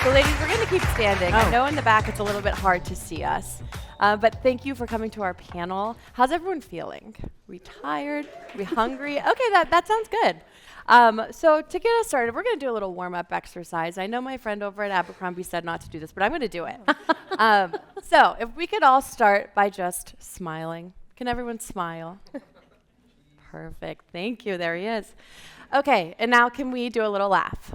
So ladies, we're going to keep standing. I know in the back it's a little bit hard to see us, but thank you for coming to our panel. How's everyone feeling? We tired? We hungry? Okay, that sounds good. So to get us started, we're going to do a little warm-up exercise. I know my friend over at Abercrombie said not to do this, but I'm going to do it. So if we could all start by just smiling. Can everyone smile? Perfect. Thank you. There he is. Okay, and now can we do a little laugh?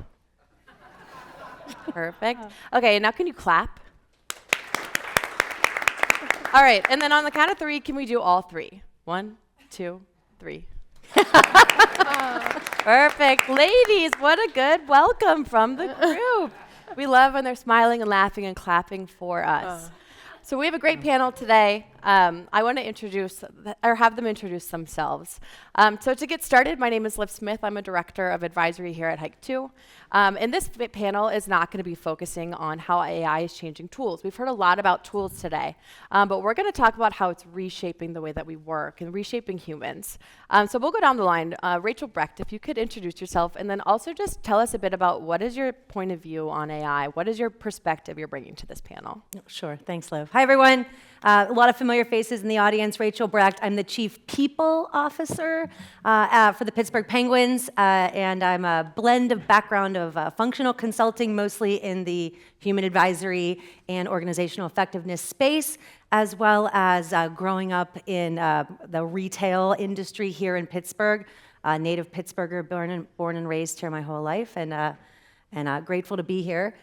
Perfect. Okay, now can you clap? All right, and then on the count of three, can we do all three? 1, 2, 3. Perfect. Ladies, what a good welcome from the group. We love when they're smiling and laughing and clapping for us. So we have a great panel today. I want to have them introduce themselves. So to get started, my name is Liv Smith. I'm a director of advisory here at Hike 2. And this panel is not going to be focusing on how AI is changing tools. We've heard a lot about tools today, but we're going to talk about how it's reshaping the way that we work and reshaping humans. So we'll go down the line. Rachel Brecht, if you could introduce yourself, and then also just tell us a bit about what is your point of view on AI? What is your perspective you're bringing to this panel? Sure. Thanks, Liv. Hi, everyone. A lot of familiar faces in the audience. Rachel Brecht. I'm the Chief People Officer for the Pittsburgh Penguins, and I'm a blend of background of functional consulting, mostly in the human advisory and organizational effectiveness space, as well as growing up in the retail industry here in Pittsburgh. Native Pittsburgher, born and raised here my whole life, and grateful to be here.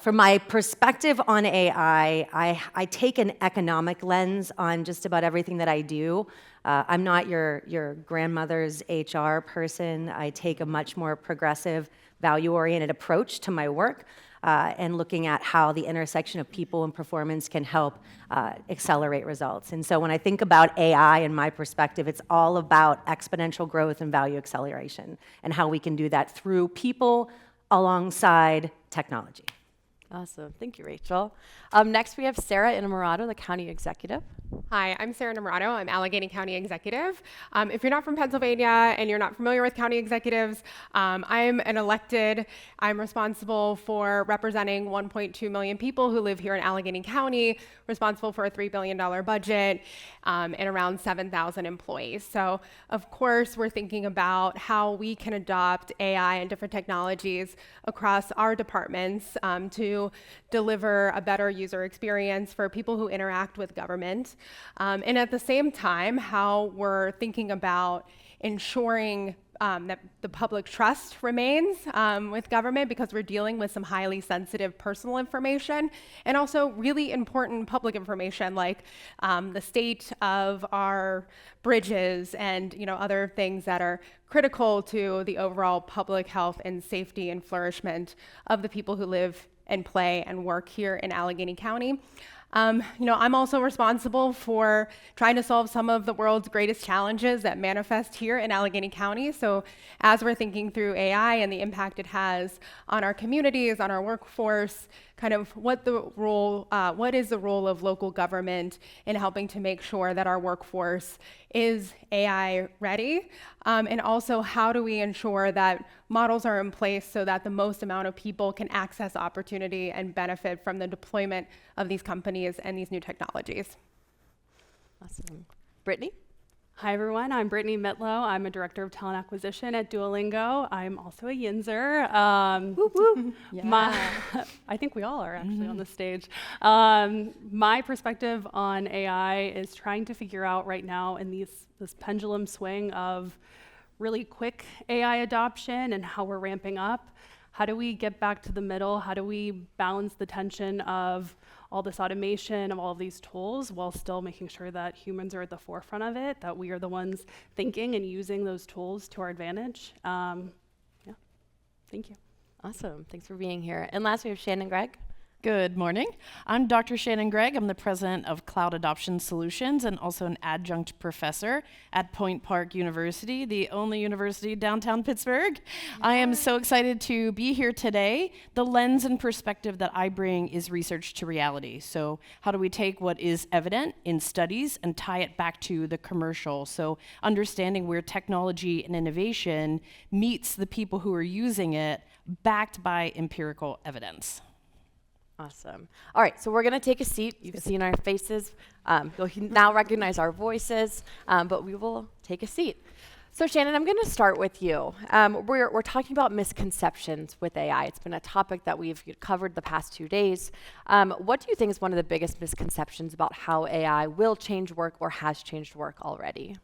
From my perspective on AI, I take an economic lens on just about everything that I do. I'm not your grandmother's HR person. I take a much more progressive, value-oriented approach to my work and looking at how the intersection of people and performance can help accelerate results. And so when I think about AI in my perspective, it's all about exponential growth and value acceleration and how we can do that through people alongside technology. Awesome. Thank you, Rachel. Next, we have Sarah Innamorato, the County Executive. Hi, I'm Sarah Innamorato. I'm Allegheny County Executive. If you're not from Pennsylvania and you're not familiar with county executives, I'm an elected. I'm responsible for representing 1.2 million people who live here in Allegheny County, responsible for a $3 billion budget and around 7,000 employees. So, of course, we're thinking about how we can adopt AI and different technologies across our departments to deliver a better user experience for people who interact with government. And at the same time, how we're thinking about ensuring that the public trust remains with government, because we're dealing with some highly sensitive personal information and also really important public information like the state of our bridges and other things that are critical to the overall public health and safety and flourishment of the people who live and play and work here in Allegheny County. I'm also responsible for trying to solve some of the world's greatest challenges that manifest here in Allegheny County. So as we're thinking through AI and the impact it has on our communities, on our workforce, kind of what is the role of local government in helping to make sure that our workforce is AI ready? And also, how do we ensure that models are in place so that the most amount of people can access opportunity and benefit from the deployment of these companies and these new technologies? Awesome. Brittany? Hi, everyone. I'm Brittany Mitlow. I'm a director of talent acquisition at Duolingo. I'm also a Yinzer. Whoop, whoop. Yeah. I think we all are actually on the stage. My perspective on AI is trying to figure out right now in this pendulum swing of really quick AI adoption and how we're ramping up. How do we get back to the middle? How do we balance the tension of all this automation of all of these tools while still making sure that humans are at the forefront of it, that we are the ones thinking and using those tools to our advantage? Thank you. Awesome. Thanks for being here. And last, we have Shannon Gregg. Good morning. I'm Dr. Shannon Gregg. I'm the president of Cloud Adoption Solutions and also an adjunct professor at Point Park University, the only university downtown Pittsburgh. I am so excited to be here today. The lens and perspective that I bring is research to reality. So how do we take what is evident in studies and tie it back to the commercial? So understanding where technology and innovation meets the people who are using it, backed by empirical evidence. Awesome. All right, so we're going to take a seat. You've seen our faces. You'll now recognize our voices, but we will take a seat. So Shannon, I'm going to start with you. We're talking about misconceptions with AI. It's been a topic that we've covered the past 2 days. What do you think is one of the biggest misconceptions about how AI will change work or has changed work already?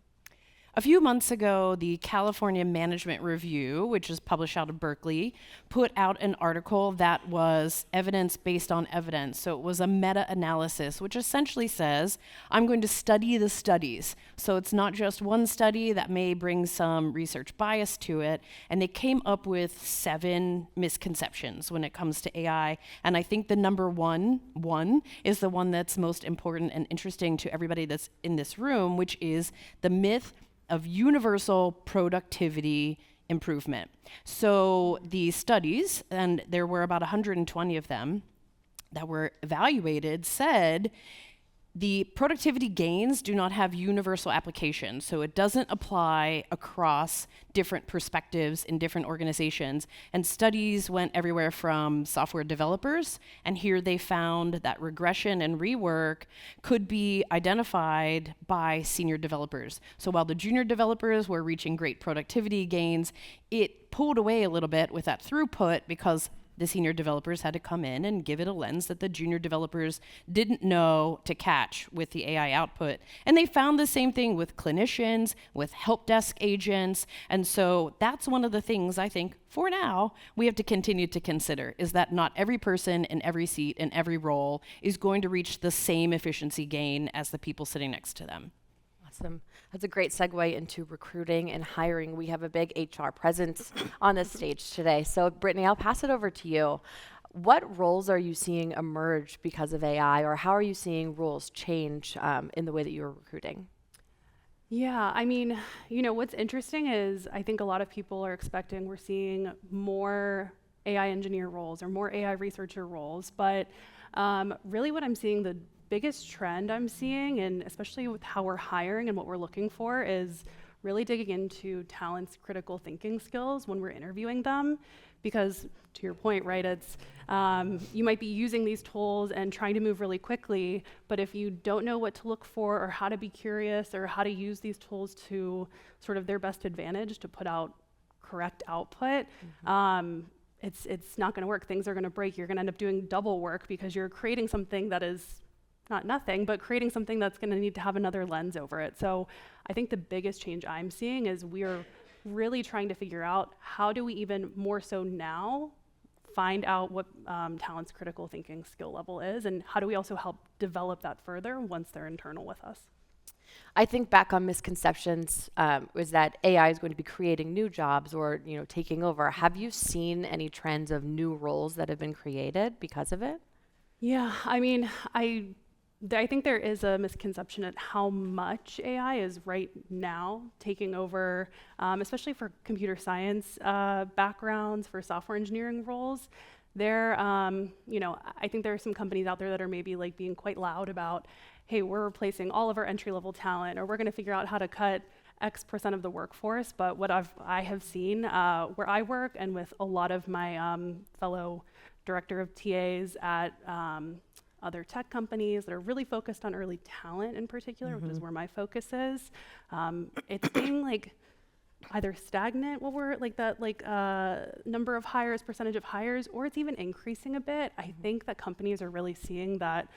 A few months ago, the California Management Review, which is published out of Berkeley, put out an article that was evidence based on evidence. So it was a meta-analysis, which essentially says, I'm going to study the studies. So it's not just one study that may bring some research bias to it. And they came up with 7 misconceptions when it comes to AI. And I think the number one is the one that's most important and interesting to everybody that's in this room, which is the myth of universal productivity improvement. So the studies, and there were about 120 of them that were evaluated, said the productivity gains do not have universal application. So it doesn't apply across different perspectives in different organizations. And studies went everywhere from software developers, and here they found that regression and rework could be identified by senior developers. So while the junior developers were reaching great productivity gains, it pulled away a little bit with that throughput because the senior developers had to come in and give it a lens that the junior developers didn't know to catch with the AI output. And they found the same thing with clinicians, with help desk agents. And so that's one of the things I think, for now, we have to continue to consider, is that not every person in every seat in every role is going to reach the same efficiency gain as the people sitting next to them. Awesome. That's a great segue into recruiting and hiring. We have a big HR presence on this stage today. So Brittany, I'll pass it over to you. What roles are you seeing emerge because of AI, or how are you seeing roles change in the way that you're recruiting? Yeah, I mean, what's interesting is I think a lot of people are expecting we're seeing more AI engineer roles or more AI researcher roles, but really what I'm seeing, the biggest trend I'm seeing, and especially with how we're hiring and what we're looking for, is really digging into talent's critical thinking skills when we're interviewing them. Because to your point, right, it's you might be using these tools and trying to move really quickly, but if you don't know what to look for or how to be curious or how to use these tools to sort of their best advantage to put out correct output, it's not going to work. Things are going to break. You're going to end up doing double work because you're creating something that is not nothing, but creating something that's going to need to have another lens over it. So I think the biggest change I'm seeing is we're really trying to figure out how do we even more so now find out what talent's critical thinking skill level is, and how do we also help develop that further once they're internal with us. I think back on misconceptions was that AI is going to be creating new jobs or taking over. Have you seen any trends of new roles that have been created because of it? Yeah, I mean, I think there is a misconception at how much AI is right now taking over, especially for computer science backgrounds, for software engineering roles. I think there are some companies out there that are maybe like being quite loud about, hey, we're replacing all of our entry-level talent, or we're going to figure out how to cut X% of the workforce. But what I have seen where I work and with a lot of my fellow director of TAs at other tech companies that are really focused on early talent in particular, which is where my focus is. It's being like either stagnant, what we're like that number of hires, percentage of hires, or it's even increasing a bit. I think that companies are really seeing that,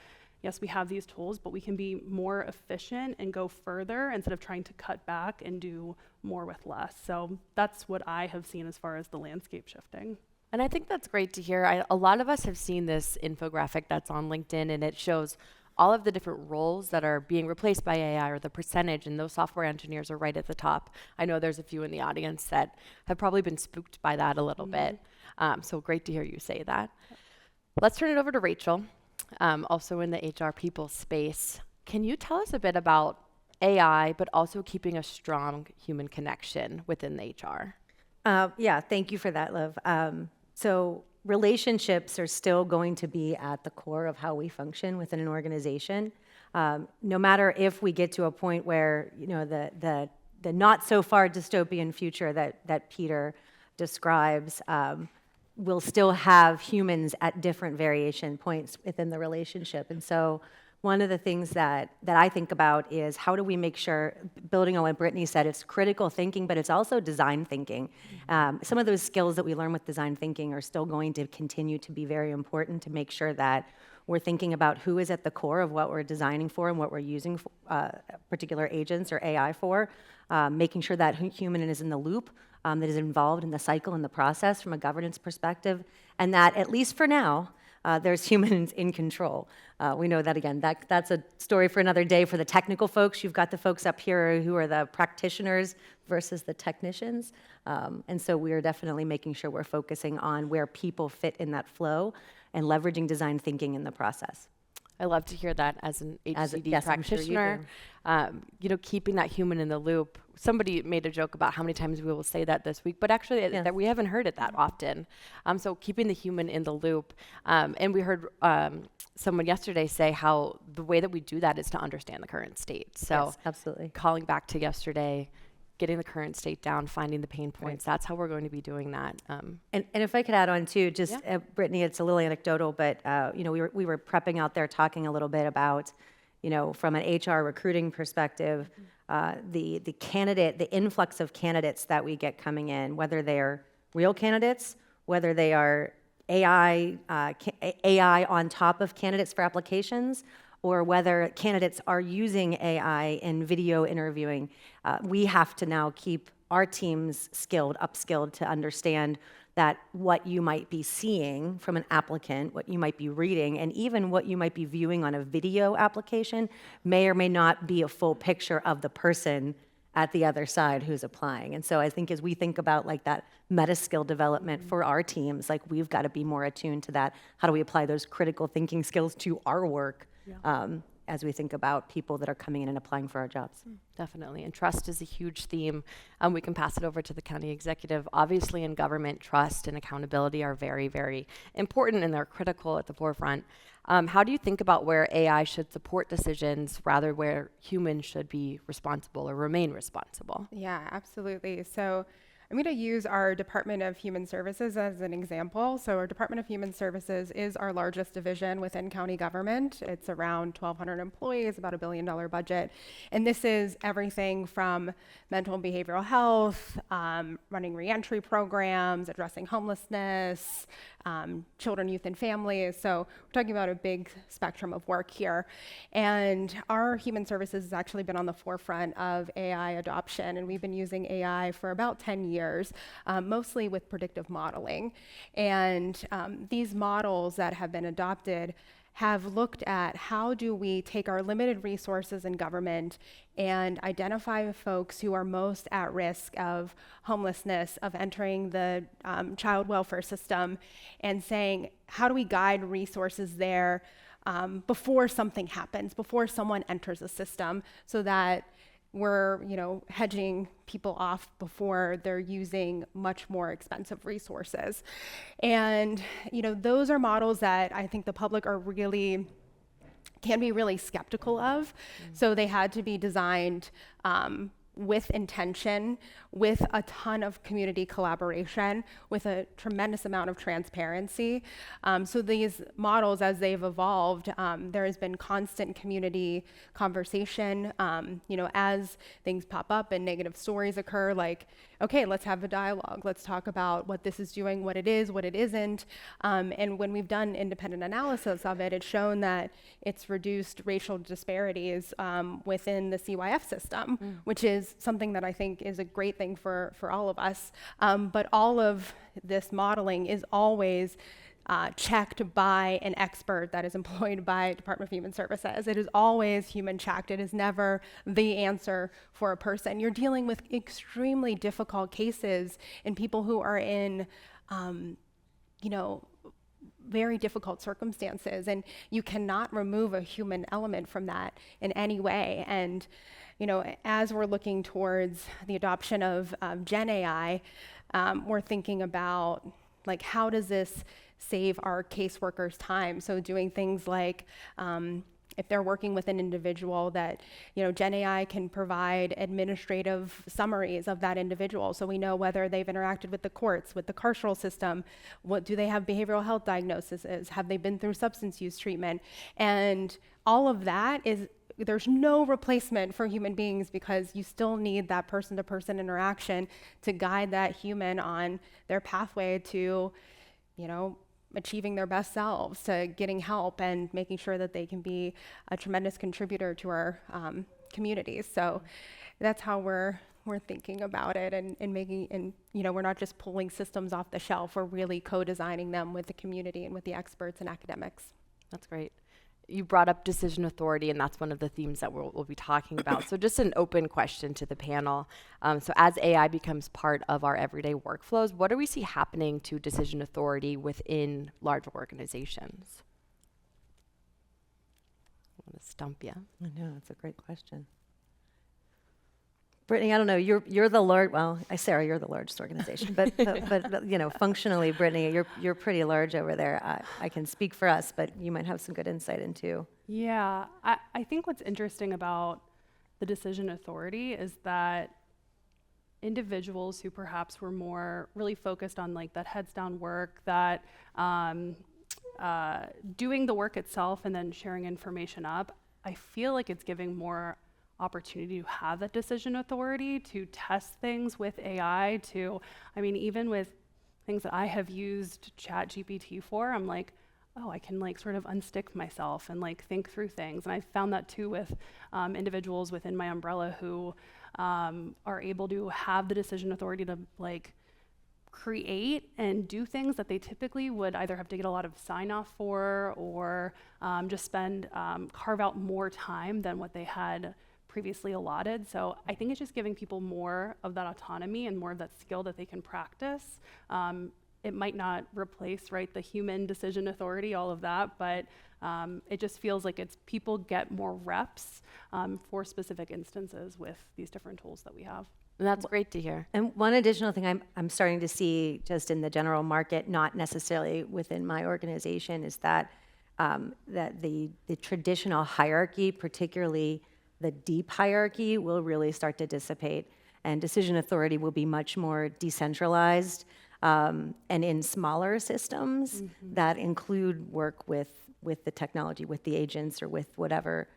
yes, we have these tools, but we can be more efficient and go further instead of trying to cut back and do more with less. So that's what I have seen as far as the landscape shifting. And I think that's great to hear. A lot of us have seen this infographic that's on LinkedIn, and it shows all of the different roles that are being replaced by AI, or the percentage, and those software engineers are right at the top. I know there's a few in the audience that have probably been spooked by that a little bit. So great to hear you say that. Let's turn it over to Rachel, also in the HR people space. Can you tell us a bit about AI, but also keeping a strong human connection within the HR? Yeah, thank you for that, Liv. So relationships are still going to be at the core of how we function within an organization. No matter if we get to a point where the not so far dystopian future that Peter describes, we'll still have humans at different variation points within the relationship. And so one of the things that I think about is how do we make sure, building on what Brittany said, it's critical thinking, but it's also design thinking. Some of those skills that we learn with design thinking are still going to continue to be very important to make sure that we're thinking about who is at the core of what we're designing for and what we're using particular agents or AI for, making sure that human is in the loop, that is involved in the cycle and the process from a governance perspective, and that, at least for now, there's humans in control. We know that, again, that's a story for another day for the technical folks. You've got the folks up here who are the practitioners versus the technicians. And so we are definitely making sure we're focusing on where people fit in that flow and leveraging design thinking in the process. I love to hear that as an HCD yes, I'm sure you practitioner. Keeping that human in the loop. Somebody made a joke about how many times we will say that this week, but actually that we haven't heard it that often. So keeping the human in the loop. And we heard someone yesterday say how the way that we do that is to understand the current state. So Yes, absolutely. calling back to yesterday, getting the current state down, finding the pain points, that's how we're going to be doing that. And if I could add on too, just Brittany, it's a little anecdotal, but we were prepping out there talking a little bit about, from an HR recruiting perspective, the influx of candidates that we get coming in, whether they're real candidates, whether they are AI on top of candidates for applications, or whether candidates are using AI in video interviewing. We have to now keep our teams upskilled to understand that what you might be seeing from an applicant, what you might be reading, and even what you might be viewing on a video application may or may not be a full picture of the person at the other side who's applying. And so I think as we think about like that meta skill development for our teams, like we've got to be more attuned to that. How do we apply those critical thinking skills to our work as we think about people that are coming in and applying for our jobs? Definitely, and trust is a huge theme. We can pass it over to the county executive. Obviously, in government, trust and accountability are very, very important, and they're critical at the forefront. How do you think about where AI should support decisions, rather where humans should be responsible or remain responsible? Yeah, absolutely. So I'm going to use our Department of Human Services as an example. So our Department of Human Services is our largest division within county government. It's around 1,200 employees, about $1 billion budget. And this is everything from mental and behavioral health, running reentry programs, addressing homelessness, children, youth, and families. So we're talking about a big spectrum of work here. And our human services has actually been on the forefront of AI adoption, and we've been using AI for about 10 years, mostly with predictive modeling. And these models that have been adopted have looked at how do we take our limited resources in government and identify folks who are most at risk of homelessness, of entering the child welfare system, and saying, how do we guide resources there before something happens, before someone enters the system, so that we're hedging people off before they're using much more expensive resources. And those are models that I think the public can be really skeptical of. So they had to be designed with intention, with a ton of community collaboration, with a tremendous amount of transparency. So these models, as they've evolved, there has been constant community conversation. As things pop up and negative stories occur, like, okay, let's have a dialogue. Let's talk about what this is doing, what it is, what it isn't. And when we've done independent analysis of it, it's shown that it's reduced racial disparities within the CYF system, which is something that I think is a great thing for all of us. But all of this modeling is always checked by an expert that is employed by Department of Human Services. It is always human checked. It is never the answer for a person. You're dealing with extremely difficult cases and people who are in, very difficult circumstances, and you cannot remove a human element from that in any way. And as we're looking towards the adoption of Gen AI, we're thinking about how does this save our caseworkers time? So doing things like if they're working with an individual, that Gen AI can provide administrative summaries of that individual, so we know whether they've interacted with the courts, with the carceral system, what do they have behavioral health diagnoses, have they been through substance use treatment, and all of that is. There's no replacement for human beings, because you still need that person-to-person interaction to guide that human on their pathway to, achieving their best selves, to getting help and making sure that they can be a tremendous contributor to our communities. So that's how we're thinking about it, and we're not just pulling systems off the shelf. We're really co-designing them with the community and with the experts and academics. That's great. You brought up decision authority, and that's one of the themes that we'll be talking about. So just an open question to the panel. So as AI becomes part of our everyday workflows, what do we see happening to decision authority within large organizations? I'm going to stump you. I know, that's a great question. Brittany, I don't know, you're the large, well, Sarah, you're the largest organization, but functionally, Brittany, you're pretty large over there. I can speak for us, but you might have some good insight into. Yeah, I think what's interesting about the decision authority is that individuals who perhaps were more really focused on like that heads down work, that doing the work itself and then sharing information up, I feel like it's giving more opportunity to have that decision authority, to test things with AI, even with things that I have used ChatGPT for, I'm like, oh, I can like sort of unstick myself and like think through things. And I found that too with individuals within my umbrella who are able to have the decision authority to like create and do things that they typically would either have to get a lot of sign off for, or just carve out more time than what they had previously allotted. So I think it's just giving people more of that autonomy and more of that skill that they can practice. It might not replace, the human decision authority, all of that, but it just feels like it's people get more reps for specific instances with these different tools that we have. And that's great to hear. And one additional thing I'm starting to see just in the general market, not necessarily within my organization, is that that the traditional hierarchy, particularly the deep hierarchy, will really start to dissipate, and decision authority will be much more decentralized and in smaller systems that include work with the technology, with the agents, or with whatever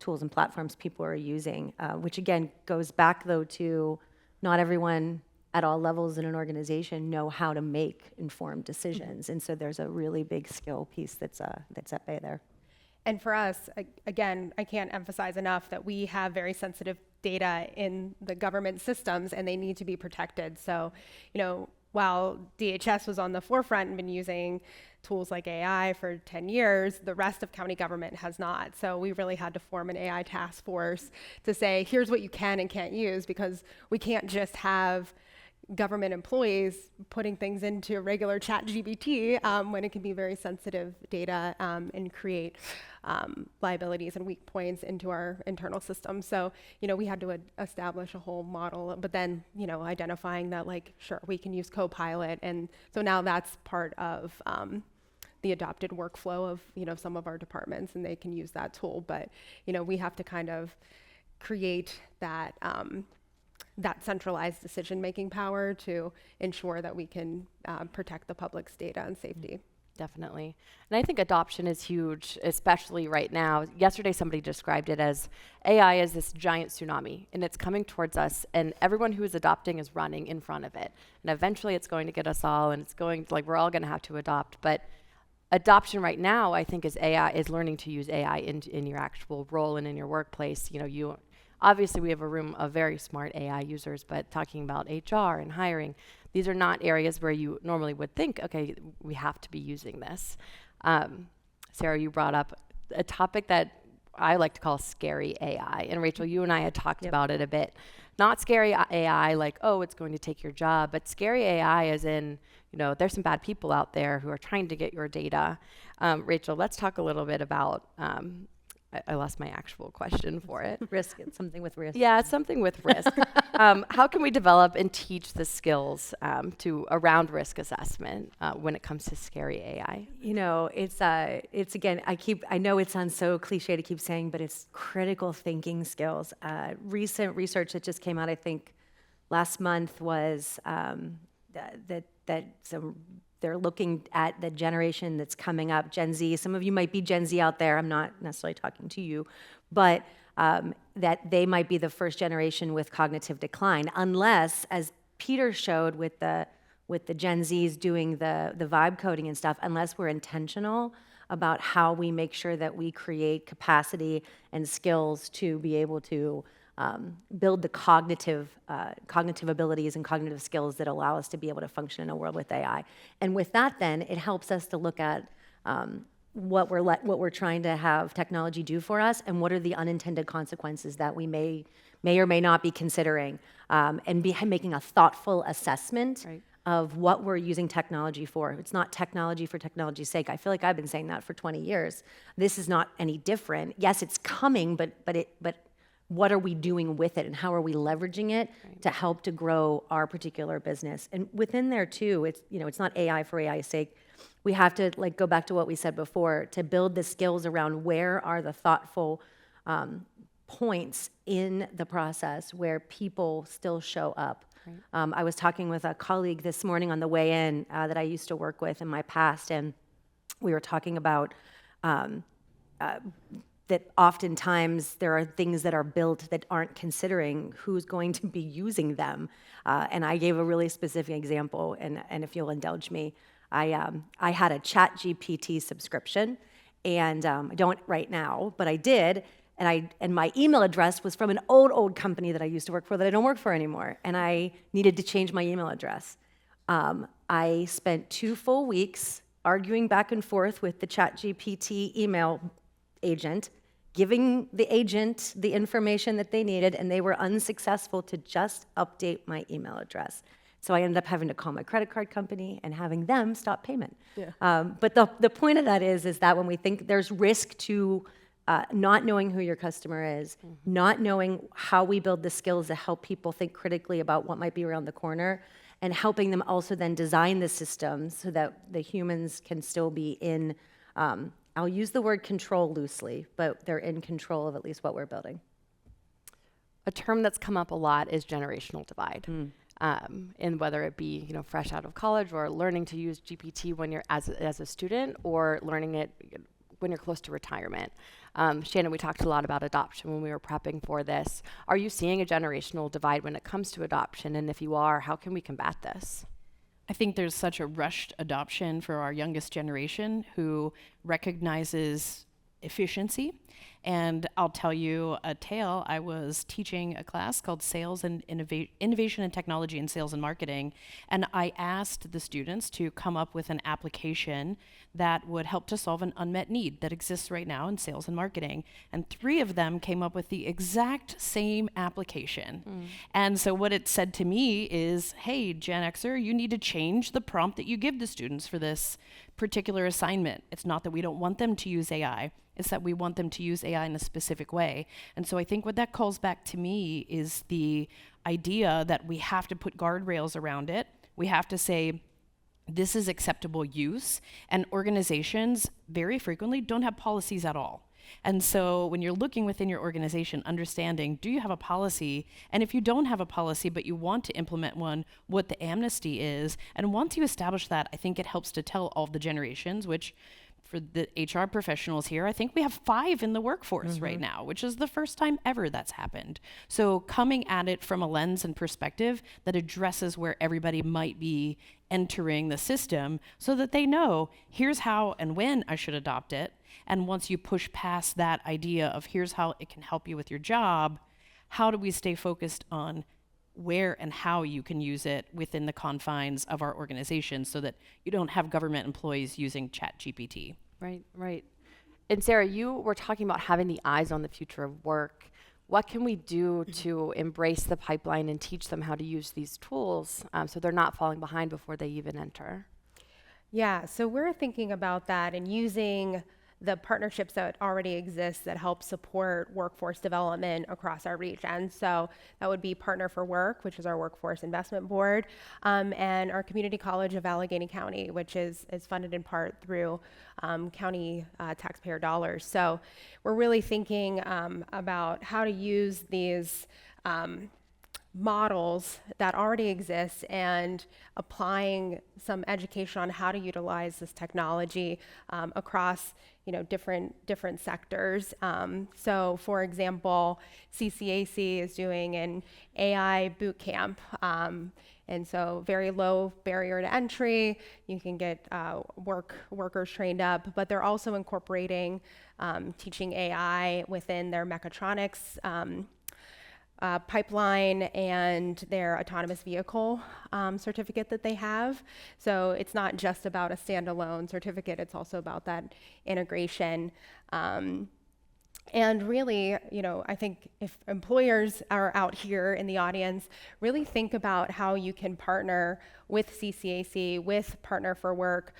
tools and platforms people are using, which again goes back though to not everyone at all levels in an organization know how to make informed decisions, and so there's a really big skill piece that's at play there. And for us, again, I can't emphasize enough that we have very sensitive data in the government systems, and they need to be protected. So, while DHS was on the forefront and been using tools like AI for 10 years, the rest of county government has not. So we really had to form an AI task force to say, here's what you can and can't use, because we can't just have government employees putting things into regular ChatGPT when it can be very sensitive data and create liabilities and weak points into our internal system. So, we had to establish a whole model, but then, identifying that, sure, we can use Copilot. And so now that's part of the adopted workflow of, some of our departments, and they can use that tool. But, we have to kind of create that that centralized decision-making power to ensure that we can protect the public's data and safety. Definitely. And I think adoption is huge, especially right now. Yesterday, somebody described it as AI is this giant tsunami, and it's coming towards us, and everyone who is adopting is running in front of it. And eventually it's going to get us all, and it's going to, we're all going to have to adopt. But adoption right now, I think, is AI, is learning to use AI in your actual role and in your workplace. Obviously, we have a room of very smart AI users, but talking about HR and hiring, these are not areas where you normally would think, okay, we have to be using this. Sarah, you brought up a topic that I like to call scary AI. And Rachel, you and I had talked about it a bit. Not scary AI like, oh, it's going to take your job, but scary AI as in, there's some bad people out there who are trying to get your data. Rachel, let's talk a little bit about I lost my actual question for it. Risk, it's something with risk. Yeah, it's something with risk. How can we develop and teach the skills around risk assessment when it comes to scary AI? You know, it's again, I know it sounds so cliche to keep saying, but it's critical thinking skills. Recent research that just came out, I think, last month was they're looking at the generation that's coming up, Gen Z. Some of you might be Gen Z out there. I'm not necessarily talking to you, but that they might be the first generation with cognitive decline, unless, as Peter showed with the Gen Zs doing the vibe coding and stuff, unless we're intentional about how we make sure that we create capacity and skills to be able to build the cognitive abilities and cognitive skills that allow us to be able to function in a world with AI. And with that, then it helps us to look at what we're trying to have technology do for us, and what are the unintended consequences that we may or may not be considering, and be making a thoughtful assessment of what we're using technology for. It's not technology for technology's sake. I feel like I've been saying that for 20 years. This is not any different. Yes, it's coming, but what are we doing with it, and how are we leveraging it to help to grow our particular business? And within there too, it's not AI for AI's sake. We have to go back to what we said before, to build the skills around where are the thoughtful points in the process where people still show up. I was talking with a colleague this morning on the way in that I used to work with in my past, and we were talking about that oftentimes there are things that are built that aren't considering who's going to be using them. And I gave a really specific example, and if you'll indulge me, I had a ChatGPT subscription, and I don't right now, but I did, and my email address was from an old company that I used to work for that I don't work for anymore, and I needed to change my email address. I spent 2 full weeks arguing back and forth with the ChatGPT email agent, giving the agent the information that they needed, and they were unsuccessful to just update my email address. So I ended up having to call my credit card company and having them stop payment. But the point of that is that when we think there's risk to not knowing who your customer is, not knowing how we build the skills to help people think critically about what might be around the corner, and helping them also then design the systems so that the humans can still be in, I'll use the word control loosely, but they're in control of at least what we're building. A term that's come up a lot is generational divide. And whether it be fresh out of college, or learning to use GPT when you're as a student, or learning it when you're close to retirement. Shannon, we talked a lot about adoption when we were prepping for this. Are you seeing a generational divide when it comes to adoption? And if you are, how can we combat this? I think there's such a rushed adoption for our youngest generation who recognizes efficiency. And I'll tell you a tale. I was teaching a class called Sales and Innovation and Technology in Sales and Marketing, and I asked the students to come up with an application that would help to solve an unmet need that exists right now in sales and marketing. And 3 of them came up with the exact same application. And so what it said to me is, hey, Gen Xer, you need to change the prompt that you give the students for this particular assignment. It's not that we don't want them to use AI. It's that we want them to use AI in a specific way. And so I think what that calls back to me is the idea that we have to put guardrails around it. We have to say, this is acceptable use. And organizations very frequently don't have policies at all. And so when you're looking within your organization, understanding, do you have a policy? And if you don't have a policy, but you want to implement one, what the amnesty is. And once you establish that, I think it helps to tell all the generations, which for the HR professionals here, I think we have 5 in the workforce right now, which is the first time ever that's happened. So coming at it from a lens and perspective that addresses where everybody might be entering the system so that they know, here's how and when I should adopt it. And once you push past that idea of here's how it can help you with your job, how do we stay focused on where and how you can use it within the confines of our organization so that you don't have government employees using ChatGPT. Right. And Sarah, you were talking about having the eyes on the future of work. What can we do to embrace the pipeline and teach them how to use these tools so they're not falling behind before they even enter? Yeah, so we're thinking about that and using the partnerships that already exist that help support workforce development across our region. So that would be Partner for Work, which is our workforce investment board, and our Community College of Allegheny County, which is funded in part through county taxpayer dollars. So we're really thinking about how to use these models that already exist and applying some education on how to utilize this technology across different sectors. So for example, CCAC is doing an AI boot camp. And so very low barrier to entry, you can get workers trained up, but they're also incorporating teaching AI within their mechatronics pipeline and their autonomous vehicle certificate that they have. So it's not just about a standalone certificate, it's also about that integration. And really, I think if employers are out here in the audience, really think about how you can partner with CCAC, with Partner for Work,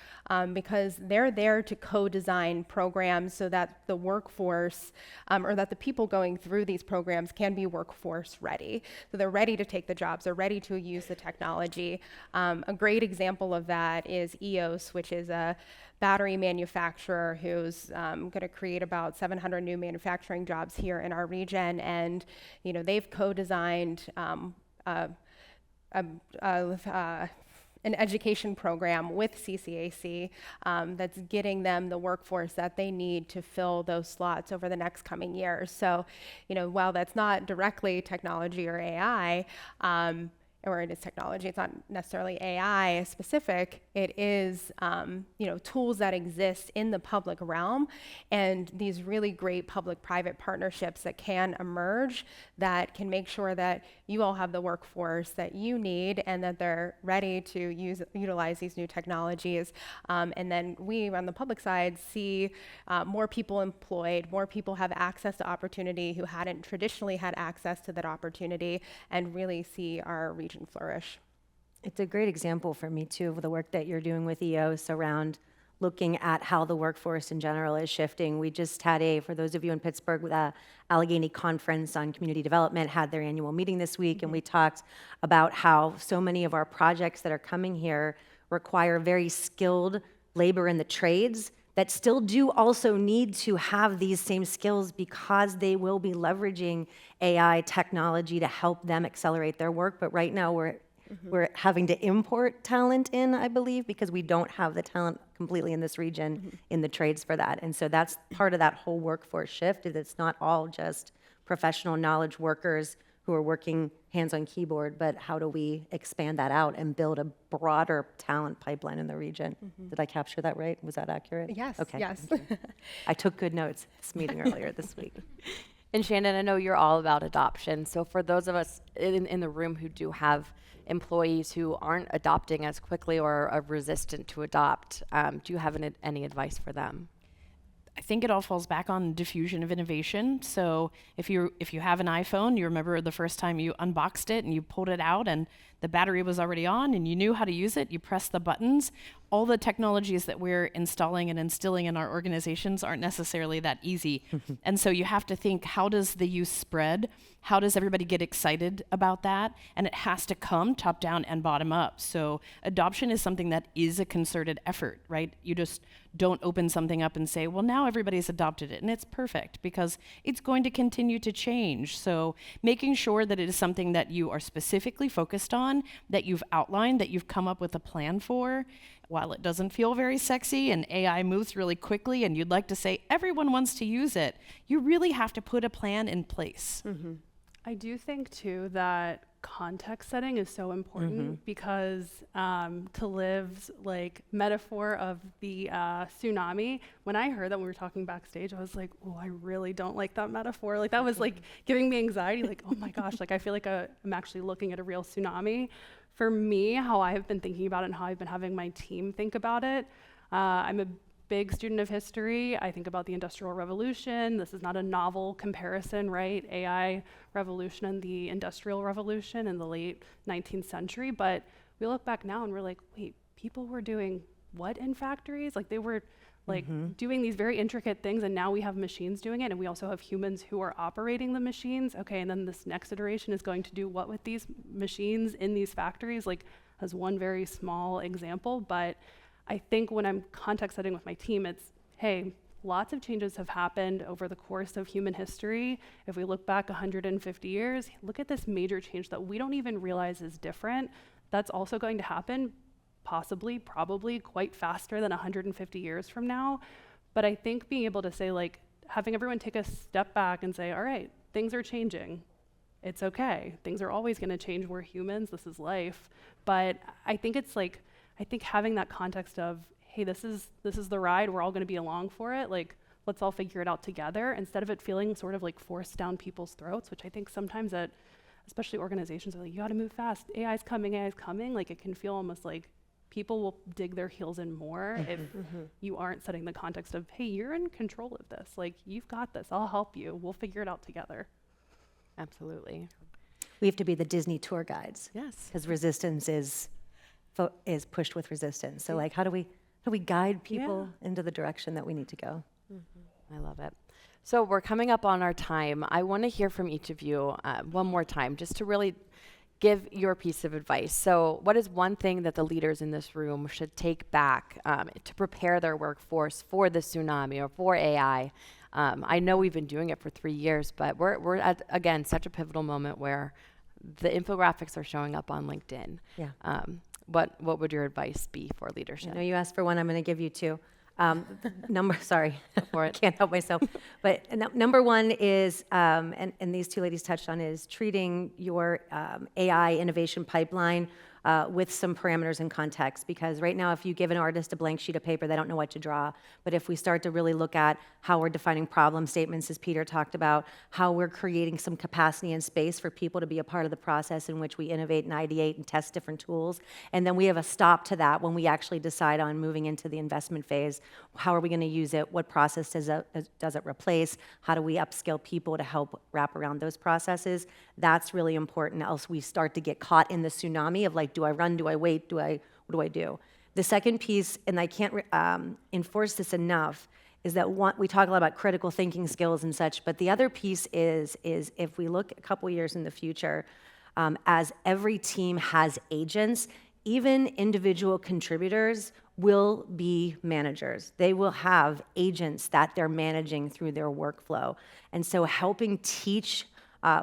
because they're there to co-design programs so that the workforce, or that the people going through these programs can be workforce ready. So they're ready to take the jobs, they're ready to use the technology. A great example of that is EOS, which is a battery manufacturer who's going to create about 700 new manufacturing jobs here in our region, and they've co-designed an education program with CCAC that's getting them the workforce that they need to fill those slots over the next coming years. So, while that's not directly technology or AI, or it is technology, it's not necessarily AI specific, it is tools that exist in the public realm, and these really great public-private partnerships that can emerge that can make sure that you all have the workforce that you need and that they're ready to utilize these new technologies. And then we on the public side see more people employed, more people have access to opportunity who hadn't traditionally had access to that opportunity, and really see our region flourish. It's a great example for me too of the work that you're doing with EOS around looking at how the workforce in general is shifting. We just had for those of you in Pittsburgh, the Allegheny Conference on Community Development had their annual meeting this week, and we talked about how so many of our projects that are coming here require very skilled labor in the trades that still do also need to have these same skills because they will be leveraging AI technology to help them accelerate their work. But right now we're having to import talent in, I believe, because we don't have the talent completely in this region in the trades for that. And so that's part of that whole workforce shift, is it's not all just professional knowledge workers who are working hands on keyboard, but how do we expand that out and build a broader talent pipeline in the region? Did I capture that right? Was that accurate? Yes, okay. yes. I took good notes at this meeting earlier this week. And Shannon, I know you're all about adoption. So for those of us in the room who do have employees who aren't adopting as quickly or are resistant to adopt, do you have any advice for them? I think it all falls back on diffusion of innovation. So if you have an iPhone, you remember the first time you unboxed it and you pulled it out and the battery was already on and you knew how to use it, you pressed the buttons. All the technologies that we're installing and instilling in our organizations aren't necessarily that easy. And so you have to think, how does the use spread? How does everybody get excited about that? And it has to come top down and bottom up. So adoption is something that is a concerted effort, right? You just don't open something up and say, well, now everybody's adopted it and it's perfect, because it's going to continue to change. So making sure that it is something that you are specifically focused on, that you've outlined, that you've come up with a plan for. While it doesn't feel very sexy and AI moves really quickly and you'd like to say everyone wants to use it, you really have to put a plan in place. I do think too that context setting is so important, because to Liv's metaphor of the tsunami, when I heard that when we were talking backstage, I was like, oh, I really don't like that metaphor. That was giving me anxiety, oh my gosh, I feel like I'm actually looking at a real tsunami. For me, how I have been thinking about it and how I've been having my team think about it, I'm a big student of history. I think about the Industrial Revolution. This is not a novel comparison, right? AI revolution and the Industrial Revolution in the late 19th century. But we look back now and we're like, wait, people were doing what in factories? They were like doing these very intricate things, and now we have machines doing it, and we also have humans who are operating the machines. Okay, and then this next iteration is going to do what with these machines in these factories, like as one very small example. But I think when I'm context setting with my team, it's, hey, lots of changes have happened over the course of human history. If we look back 150 years, look at this major change that we don't even realize is different. That's also going to happen possibly, probably quite faster than 150 years from now. But I think being able to say, like, having everyone take a step back and say, all right, things are changing. It's okay. Things are always going to change. We're humans. This is life. But I think it's like, I think having that context of, hey, this is the ride. We're all going to be along for it. Like, let's all figure it out together, instead of it feeling sort of like forced down people's throats, which I think sometimes at, especially organizations, are like, you got to move fast. AI's coming. Like, it can feel almost like people will dig their heels in more if you aren't setting the context of, hey, you're in control of this. Like, you've got this. I'll help you. We'll figure it out together. Absolutely. We have to be the Disney tour guides. Yes. Because resistance is pushed with resistance. So like, how do we guide people into the direction that we need to go? I love it. So we're coming up on our time. I want to hear from each of you one more time, just to really give your piece of advice. So what is one thing that the leaders in this room should take back to prepare their workforce for the tsunami or for AI? I know we've been doing it for 3 years, but we're at, again, such a pivotal moment where the infographics are showing up on LinkedIn. Yeah. What would your advice be for leadership? I know you asked for one, I'm going to give you two. Sorry, for it. can't help myself. But number one is, and these two ladies touched on, is treating your AI innovation pipeline with some parameters and context. Because right now, if you give an artist a blank sheet of paper, they don't know what to draw. But if we start to really look at how we're defining problem statements, as Peter talked about, how we're creating some capacity and space for people to be a part of the process in which we innovate and ideate and test different tools. And then we have a stop to that when we actually decide on moving into the investment phase. How are we going to use it? What process does it replace? How do we upskill people to help wrap around those processes? That's really important, else we start to get caught in the tsunami of like, do I run? Do I wait? What do I do? The second piece, and I can't enforce this enough, is that we talk a lot about critical thinking skills and such, but the other piece is if we look a couple years in the future, as every team has agents, even individual contributors will be managers. They will have agents that they're managing through their workflow. And so helping teach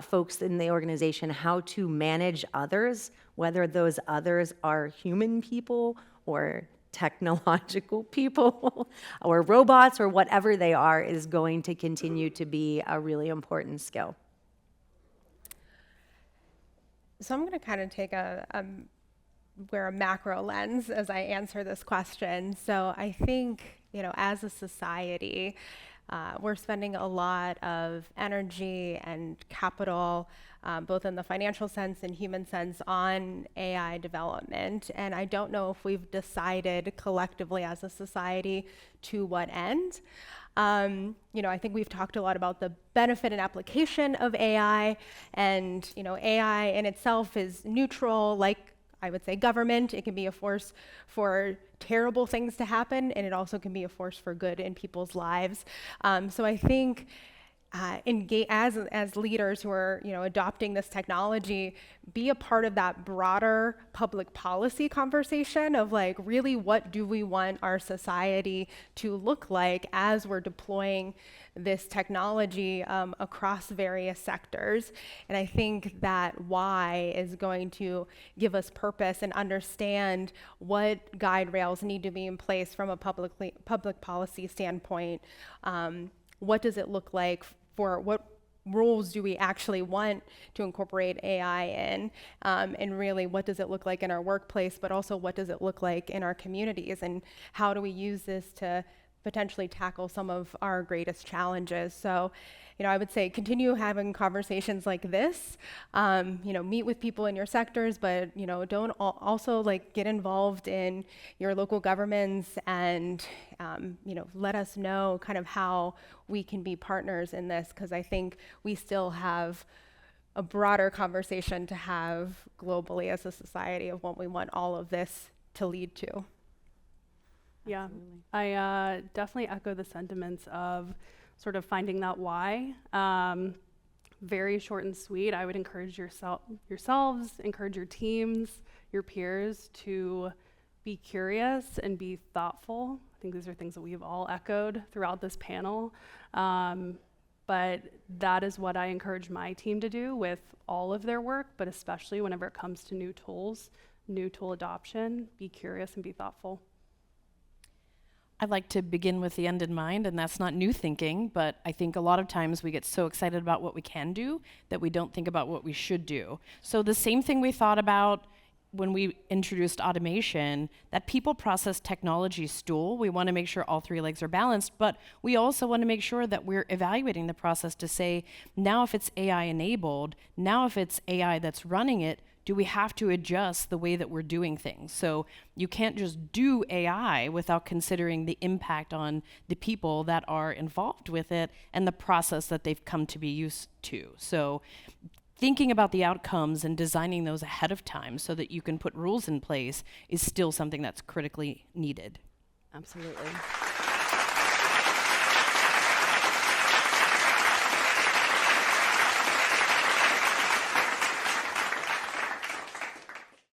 folks in the organization how to manage others, whether those others are human people or technological people or robots or whatever they are, is going to continue to be a really important skill. So I'm going to kind of take wear a macro lens as I answer this question. So I think, as a society, we're spending a lot of energy and capital, both in the financial sense and human sense, on AI development. And I don't know if we've decided collectively as a society to what end. I think we've talked a lot about the benefit and application of AI, and AI in itself is neutral, like I would say government. It can be a force for terrible things to happen, and it also can be a force for good in people's lives. So I think as leaders who are adopting this technology, be a part of that broader public policy conversation of like, really, what do we want our society to look like as we're deploying this technology across various sectors. And I think that why is going to give us purpose and understand what guide rails need to be in place from a public policy standpoint. What does it look like? For what roles do we actually want to incorporate AI in? And really, what does it look like in our workplace, but also what does it look like in our communities? And how do we use this to potentially tackle some of our greatest challenges? So, I would say continue having conversations like this, meet with people in your sectors, but, don't also get involved in your local governments and, let us know kind of how we can be partners in this, because I think we still have a broader conversation to have globally as a society of what we want all of this to lead to. Yeah, I definitely echo the sentiments of sort of finding that why. Very short and sweet. I would encourage yourselves, encourage your teams, your peers to be curious and be thoughtful. I think these are things that we've all echoed throughout this panel. But that is what I encourage my team to do with all of their work, but especially whenever it comes to new tools, new tool adoption, be curious and be thoughtful. I'd like to begin with the end in mind, and that's not new thinking, but I think a lot of times we get so excited about what we can do that we don't think about what we should do. So the same thing we thought about when we introduced automation, that people process technology stool, we want to make sure all three legs are balanced, but we also want to make sure that we're evaluating the process to say, now if it's AI enabled, now if it's AI that's running it, do we have to adjust the way that we're doing things? So you can't just do AI without considering the impact on the people that are involved with it and the process that they've come to be used to. So thinking about the outcomes and designing those ahead of time so that you can put rules in place is still something that's critically needed. Absolutely.